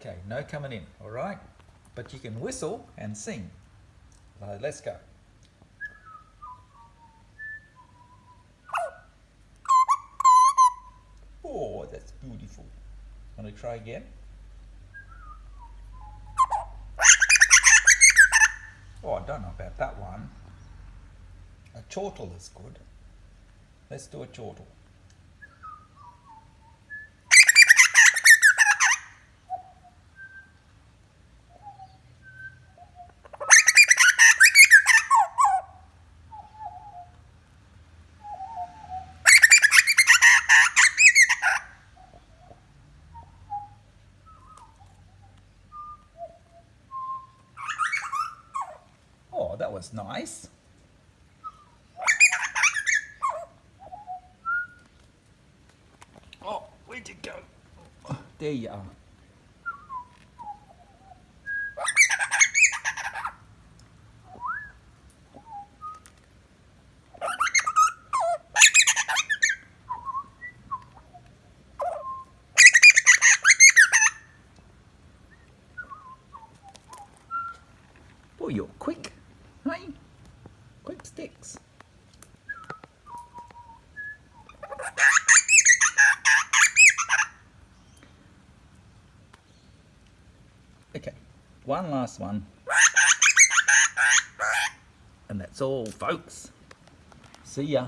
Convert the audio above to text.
Okay, no coming in, all right? But you can whistle and sing. So let's go. Oh, that's beautiful. Want to try again? Oh, I don't know about that one. A chortle is good. Let's do a chortle. Oh, that was nice. Oh, where'd you go? Oh, there you are. Oh, you're quick, hey? Quick sticks. Okay, one last one. And that's all, folks. See ya.